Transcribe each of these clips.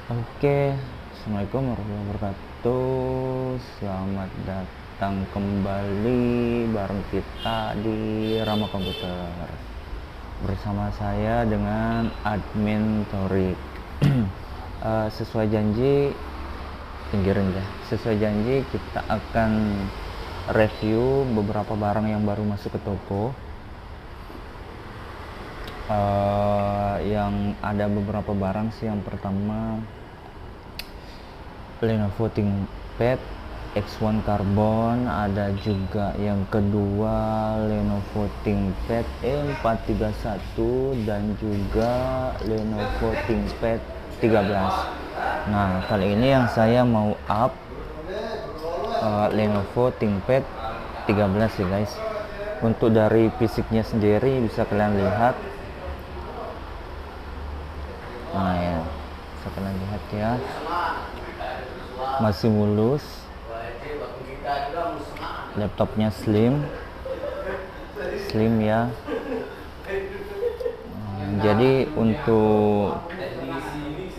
Oke, Assalamualaikum warahmatullahi wabarakatuh. Selamat datang kembali bareng kita di Rama Komputer. Bersama saya dengan admin Torik. Sesuai janji, pinggirin ya. Sesuai janji kita akan review beberapa barang yang baru masuk ke toko. Yang ada beberapa barang sih. Yang pertama Lenovo ThinkPad X1 Carbon, ada juga yang kedua Lenovo ThinkPad E431 dan juga Lenovo ThinkPad 13. Nah, kali ini yang saya mau up Lenovo ThinkPad 13 ya guys. Untuk dari fisiknya sendiri bisa kalian lihat. Nah ya, bisa kalian lihat ya, masih mulus, laptopnya slim ya. Jadi untuk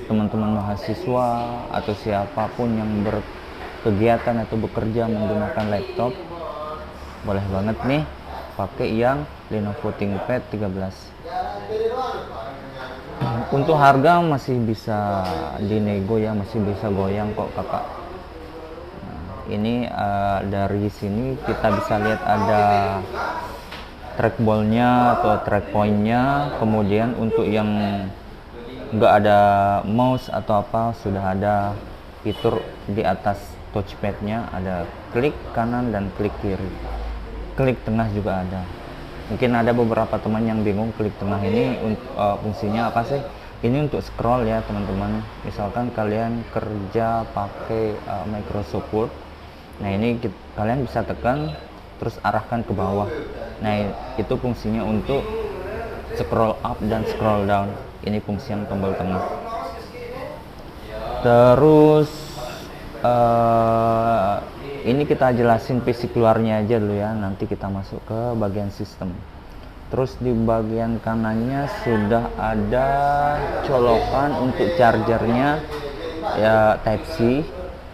teman-teman mahasiswa atau siapapun yang berkegiatan atau bekerja menggunakan laptop, boleh banget nih pakai yang Lenovo ThinkPad 13. Untuk harga masih bisa dinego ya, masih bisa goyang kok kakak. Ini dari sini kita bisa lihat ada trackballnya atau track pointnya. Kemudian untuk yang nggak ada mouse atau apa, sudah ada fitur di atas touchpadnya, ada klik kanan dan klik kiri. Klik tengah juga ada. Mungkin ada beberapa teman yang bingung klik tengah ini fungsinya apa sih. Ini untuk scroll ya teman-teman. Misalkan kalian kerja pakai Microsoft Word, nah ini kalian bisa tekan terus arahkan ke bawah. Nah itu fungsinya untuk scroll up dan scroll down. Ini fungsi yang tombol tengah. Terus ini kita jelasin fisik luarnya aja dulu ya, nanti kita masuk ke bagian sistem. Terus di bagian kanannya sudah ada colokan untuk chargernya ya, Type C.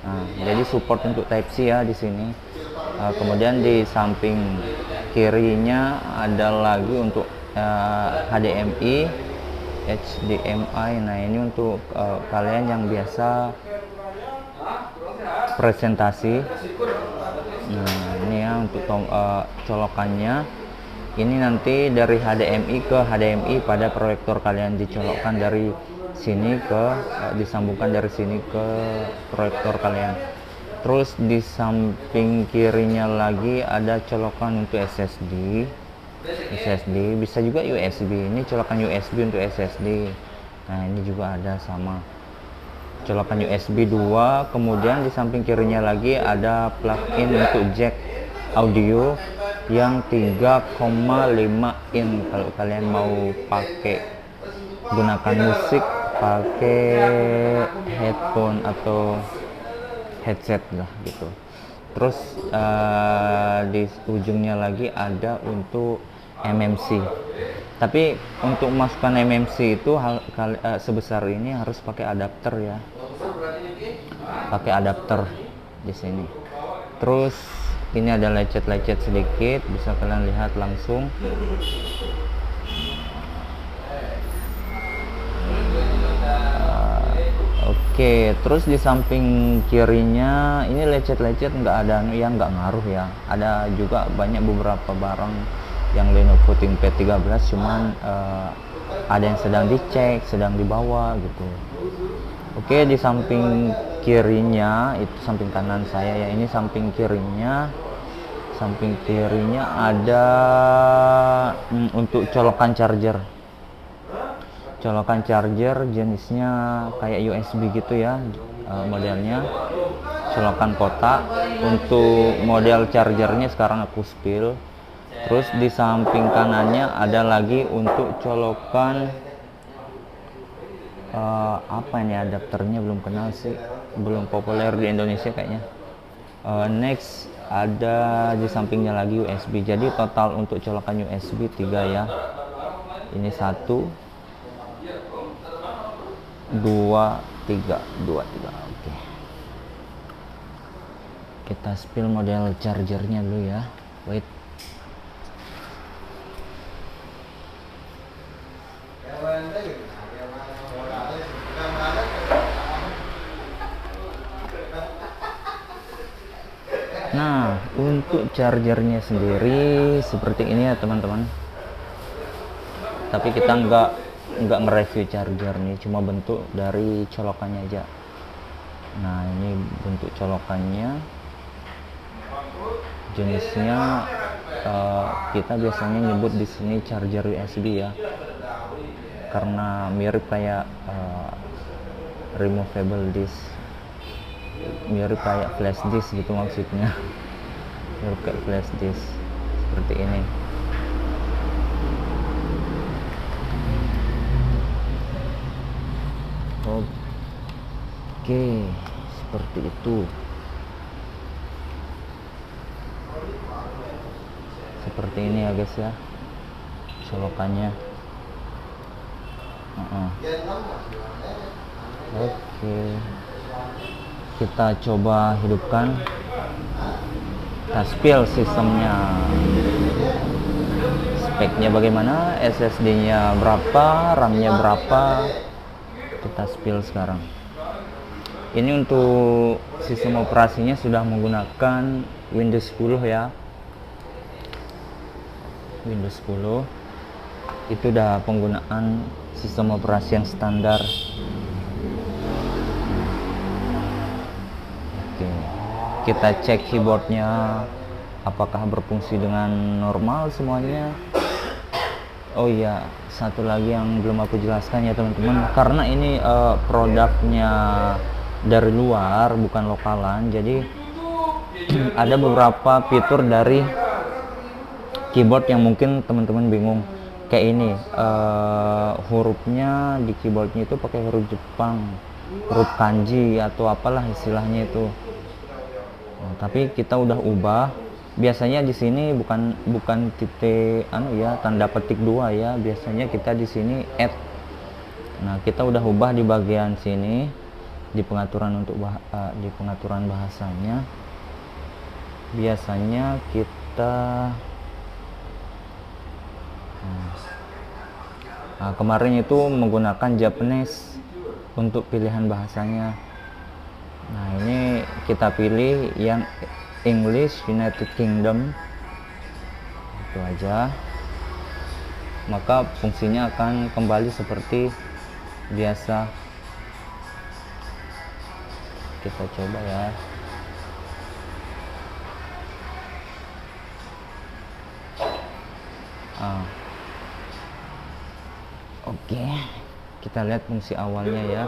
Nah, jadi support untuk Type C ya di sini. Kemudian di samping kirinya ada lagi untuk HDMI, HDMI. Nah ini untuk kalian yang biasa presentasi. Nah ini ya untuk colokannya. Ini nanti dari HDMI ke HDMI pada proyektor kalian, dicolokkan dari sini ke disambungkan dari sini ke proyektor kalian. Terus di samping kirinya lagi ada colokan untuk SSD, bisa juga USB. Ini colokan USB untuk SSD. Nah ini juga ada sama colokan USB 2. Kemudian di samping kirinya lagi ada plug-in untuk jack audio yang 3,5 in. Kalau kalian mau pakai gunakan musik pakai headphone atau headset lah gitu. Terus di ujungnya lagi ada untuk MMC. Tapi untuk masukkan MMC itu sebesar ini harus pakai adapter ya. Pakai adapter di sini. Terus ini ada lecet-lecet sedikit, bisa kalian lihat langsung. Oke, terus di samping kirinya ini lecet-lecet, nggak ada yang nggak ngaruh ya. Ada juga banyak beberapa barang yang Lenovo ThinkPad 13, cuman ada yang sedang dicek, sedang dibawa gitu. Oke, di samping kirinya, itu samping kanan saya ya, ini samping kirinya ada untuk colokan charger jenisnya kayak USB gitu ya, modelnya colokan kotak. Untuk model chargernya sekarang aku spill. Terus di samping kanannya ada lagi untuk colokan apa ini, adapternya belum kenal sih, belum populer di Indonesia kayaknya. Next ada di sampingnya lagi USB. Jadi total untuk colokan USB 3 ya. Ini 1, 2323. Oke. Kita spill model chargernya dulu ya. Wait. Nah, untuk chargernya sendiri seperti ini ya teman-teman. Tapi kita nggak nge-review charger nih, cuma bentuk dari colokannya aja. Nah, ini bentuk colokannya. Jenisnya kita biasanya nyebut di sini charger USB ya, karena mirip kayak removable disk, mirip kayak flash disk gitu maksudnya. Mirip kayak flash disk seperti ini. Oke, seperti itu. Seperti ini ya guys ya, colokannya. Oke, kita coba hidupkan. Kita spill sistemnya, speknya bagaimana, SSD-nya berapa, RAM-nya berapa, kita spill sekarang. Ini untuk sistem operasinya sudah menggunakan Windows 10 ya. Windows 10 itu udah penggunaan sistem operasi yang standar. Oke, kita cek keyboardnya apakah berfungsi dengan normal semuanya. Oh iya, satu lagi yang belum aku jelaskan ya teman-teman, karena ini produknya dari luar bukan lokalan, jadi ada beberapa fitur dari keyboard yang mungkin teman-teman bingung. Kayak ini, hurufnya di keyboardnya itu pakai huruf Jepang, huruf kanji atau apalah istilahnya itu. Nah, tapi kita udah ubah. Biasanya di sini bukan titik tanda petik 2 ya. Biasanya kita di sini add. Nah, kita udah ubah di bagian sini di pengaturan di pengaturan bahasanya. Biasanya kita kemarin itu menggunakan Japanese untuk pilihan bahasanya. Nah, ini kita pilih yang English United Kingdom, itu aja. Maka fungsinya akan kembali seperti biasa. Kita coba ya. Oke, kita lihat fungsi awalnya ya.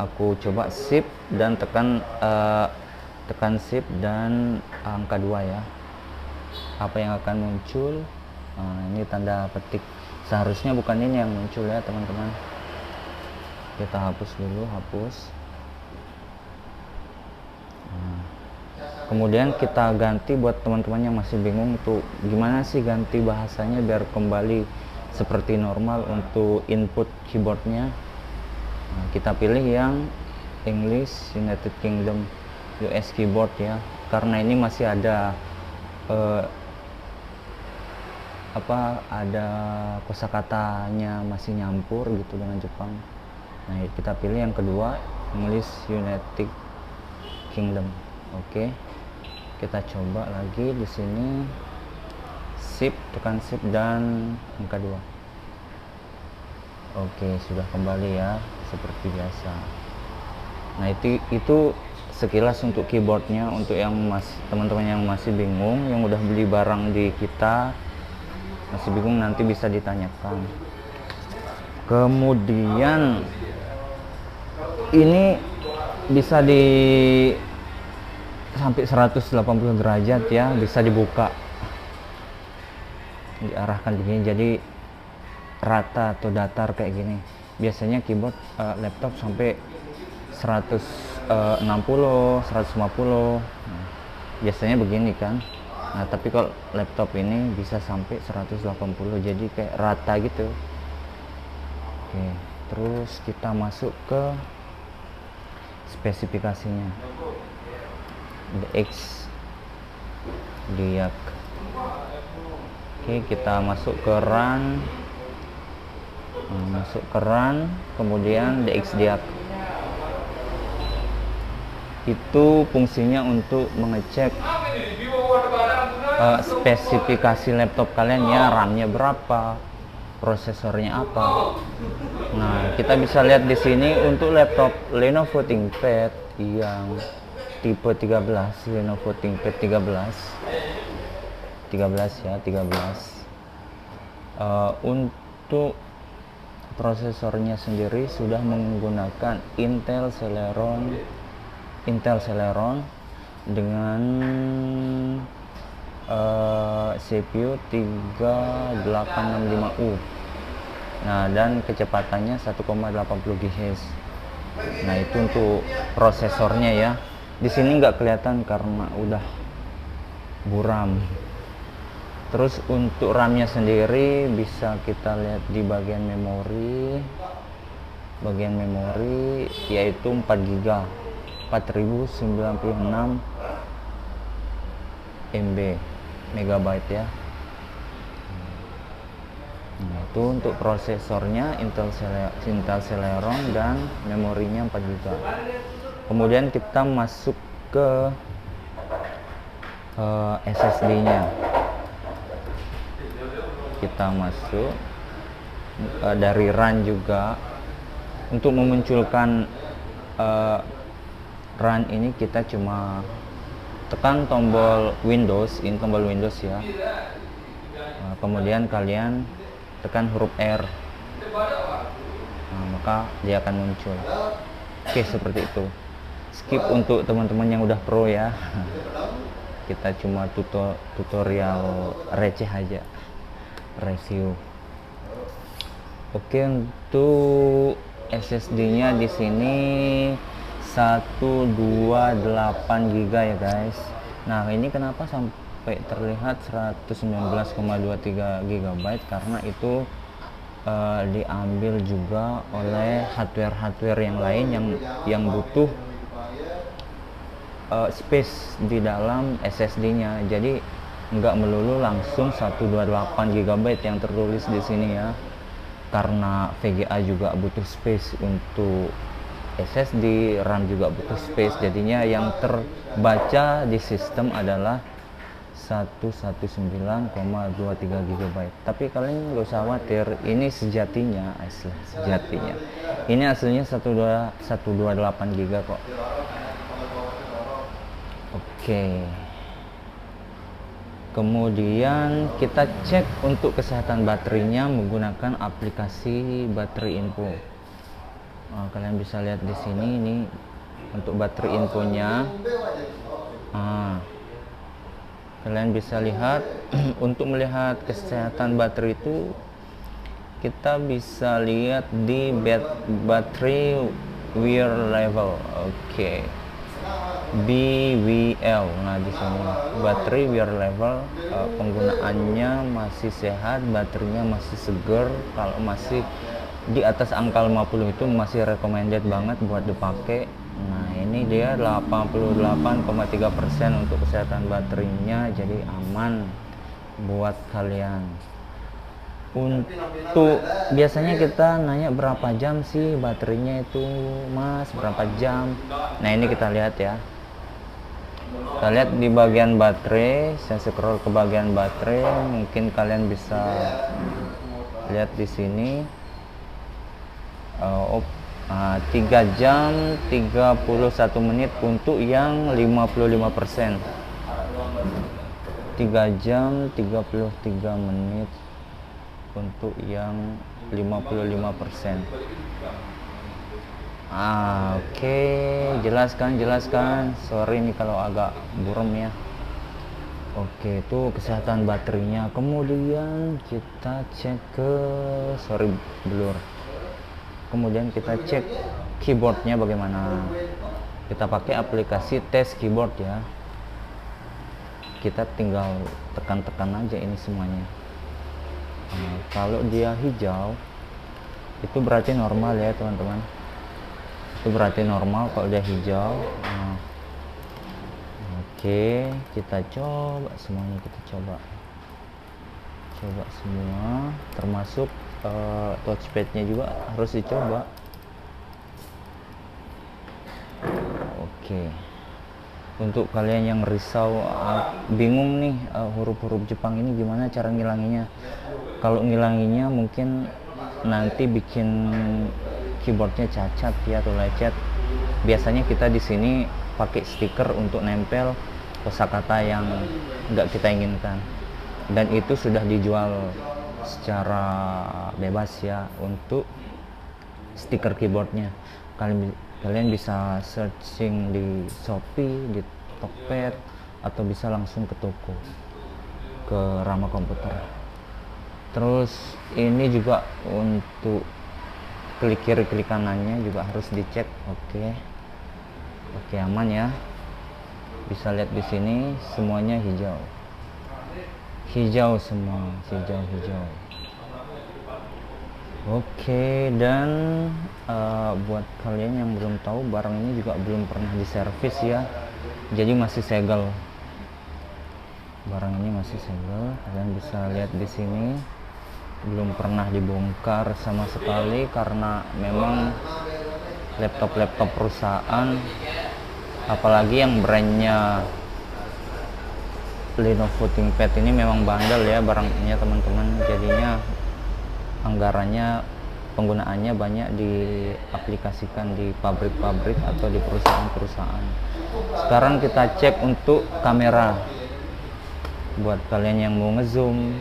Aku coba shift dan tekan shift dan angka 2 ya. Apa yang akan muncul? Ini tanda petik. Seharusnya bukan ini yang muncul ya teman-teman. Kita hapus dulu, hapus. Kemudian kita ganti buat teman-teman yang masih bingung tuh gimana sih ganti bahasanya biar kembali seperti normal untuk input keyboardnya. Nah, kita pilih yang English United Kingdom US keyboard ya, karena ini masih ada ada kosakatanya masih nyampur gitu dengan Jepang. Nah, kita pilih yang kedua English United Kingdom. Oke. Kita coba lagi di sini, shift, tekan shift dan angka 2. Oke, sudah kembali ya seperti biasa. Nah, itu sekilas untuk keyboardnya. Untuk yang teman-teman yang masih bingung, yang udah beli barang di kita masih bingung, nanti bisa ditanyakan. Kemudian ini bisa sampai 180 derajat ya, bisa dibuka, diarahkan begini jadi rata atau datar kayak gini. Biasanya keyboard laptop sampai 160, 150, biasanya begini kan. Nah, tapi kalau laptop ini bisa sampai 180, jadi kayak rata gitu. Oke, terus kita masuk ke spesifikasinya. DX Diak. Oke, kita masuk ke run. Masuk ke run, kemudian DX Diak. Itu fungsinya untuk mengecek spesifikasi laptop kalian ya, RAM-nya berapa, prosesornya apa. Nah, kita bisa lihat di sini untuk laptop Lenovo ThinkPad yang tipe 13, Lenovo ThinkPad 13 ya, 13. Untuk prosesornya sendiri sudah menggunakan Intel Celeron dengan CPU 3865U. Nah, dan kecepatannya 1,80 GHz. Nah, itu untuk prosesornya ya. Di sini nggak kelihatan karena udah buram. Terus untuk RAM-nya sendiri bisa kita lihat di bagian memori. Bagian memori yaitu 4 GB, 4096 megabyte ya. Nah, itu untuk prosesornya Intel Celeron dan memorinya 4 GB. Kemudian kita masuk ke SSD-nya. Kita masuk dari run juga. Untuk memunculkan run ini kita cuma tekan tombol Windows, ini tombol Windows ya. Kemudian kalian tekan huruf R. Nah, maka dia akan muncul. Oke, seperti itu. Skip untuk teman-teman yang udah pro ya. Kita cuma tutorial receh aja, review. Oke, untuk SSD-nya di sini 128 GB ya guys. Nah, ini kenapa sampai terlihat 119,23 GB? Karena itu diambil juga oleh hardware yang lain yang butuh space di dalam SSD-nya. Jadi nggak melulu langsung 128 GB yang tertulis di sini ya. Karena VGA juga butuh space untuk SSD, RAM juga butuh space. Jadinya yang terbaca di sistem adalah 119,23 GB. Tapi kalian nggak usah khawatir, ini sejatinya. Ini aslinya 128 GB kok. Oke. Kemudian kita cek untuk kesehatan baterainya menggunakan aplikasi Baterai Info. Nah, kalian bisa lihat di sini ini untuk baterai infonya. Kalian bisa lihat untuk melihat kesehatan baterai itu kita bisa lihat di battery wear level. Oke. BWL. Nah, di sini battery wear level, penggunaannya masih sehat, baterainya masih seger. Kalau masih di atas angka 50 itu masih recommended banget buat dipakai. Nah, ini dia 88,3% untuk kesehatan baterainya, jadi aman buat kalian. Untuk biasanya kita nanya berapa jam sih baterainya itu, Mas, berapa jam? Nah, ini kita lihat ya. Kita lihat di bagian baterai, saya scroll ke bagian baterai, mungkin kalian bisa lihat di sini. 3 jam 31 menit untuk yang 55%. 3 jam 33 menit untuk yang 55%. Oke, jelaskan. Sorry nih kalau agak buram ya. Oke, itu kesehatan baterainya. Kemudian kita cek ke blur. Kemudian kita cek keyboardnya bagaimana. Kita pakai aplikasi tes keyboard ya. Kita tinggal tekan-tekan aja ini semuanya. Kalau dia hijau Itu berarti normal ya teman-teman, itu berarti normal kalau udah hijau. Nah, oke, kita coba semuanya, kita coba semua, termasuk touchpadnya juga harus dicoba. Oke, untuk kalian yang risau, bingung nih huruf-huruf Jepang ini gimana cara ngilanginya. Kalau ngilanginya mungkin nanti bikin keyboardnya cacat ya atau lecet, biasanya kita di sini pakai stiker untuk nempel kosakata yang nggak kita inginkan, dan itu sudah dijual secara bebas ya untuk stiker keyboardnya. Kalian bisa searching di Shopee, di Tokped, atau bisa langsung ke toko, ke Rama Komputer. Terus ini juga untuk klik kiri klik kanannya juga harus dicek. Oke, aman ya. Bisa lihat di sini semuanya hijau semua, hijau. Oke, dan buat kalian yang belum tahu, barang ini juga belum pernah diservis ya, jadi masih segel. Barang ini masih segel, kalian bisa lihat di sini belum pernah dibongkar sama sekali, karena memang laptop perusahaan, apalagi yang brandnya Lenovo ThinkPad ini memang bandel ya barangnya teman-teman. Jadinya anggarannya, penggunaannya banyak diaplikasikan di pabrik-pabrik atau di perusahaan-perusahaan. Sekarang kita cek untuk kamera. Buat kalian yang mau ngezoom,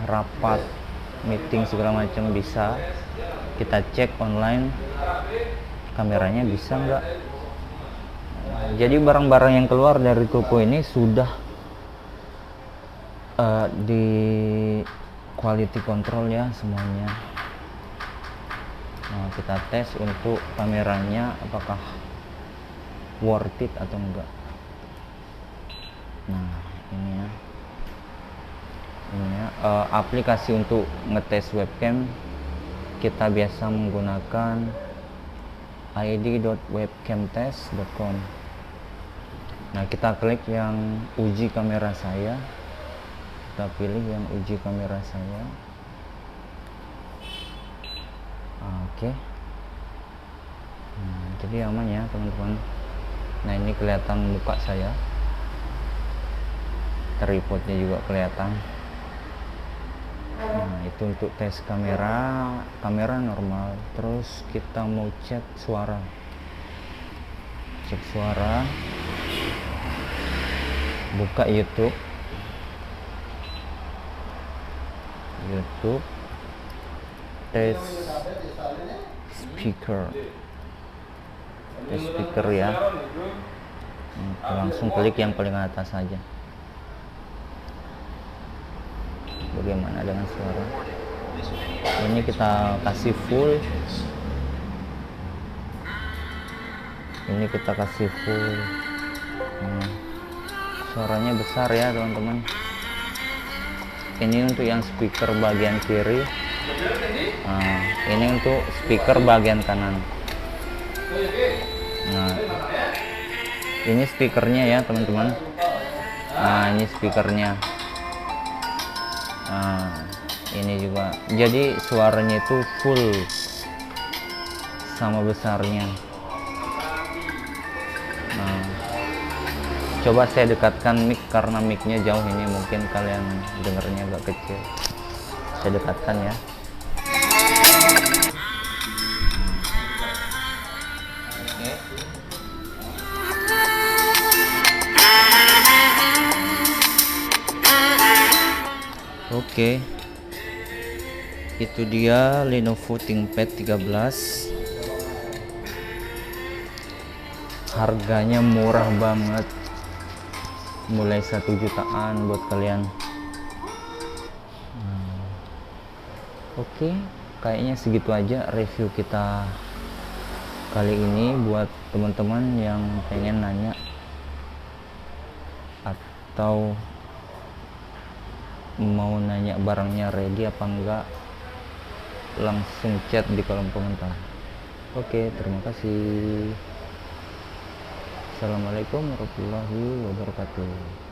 rapat, meeting segala macam, bisa kita cek online kameranya bisa nggak. Jadi barang-barang yang keluar dari toko ini sudah di quality control ya semuanya. Nah, kita tes untuk kameranya apakah worth it atau enggak. Nah, ini ya, aplikasi untuk ngetes webcam kita biasa menggunakan id.webcamtest.com. Nah, kita klik yang uji kamera saya, kita pilih yang uji kamera saya. Oke. Jadi aman ya teman-teman. Nah, ini kelihatan muka saya, tripodnya juga kelihatan. Nah, itu untuk tes kamera normal. Terus kita mau cek suara, buka YouTube, tes speaker ya. Langsung klik yang paling atas saja. Bagaimana dengan suara? Ini kita kasih full. Ini kita kasih full. Suaranya besar ya teman-teman. Ini untuk yang speaker bagian kiri. Nah, ini untuk speaker bagian kanan. Nah, ini speakernya ya teman-teman. Nah, ini speakernya. Nah, ini juga. Jadi suaranya itu full sama besarnya. Nah, coba saya dekatkan mic karena micnya jauh ini, mungkin kalian dengarnya agak kecil. Saya dekatkan ya. Oke. Itu dia Lenovo ThinkPad 13. Harganya murah banget, mulai 1 jutaan buat kalian. Oke, kayaknya segitu aja review kita kali ini. Buat teman-teman yang pengen nanya atau mau nanya barangnya ready apa enggak, langsung chat di kolom komentar. Oke, terima kasih. Assalamualaikum warahmatullahi wabarakatuh.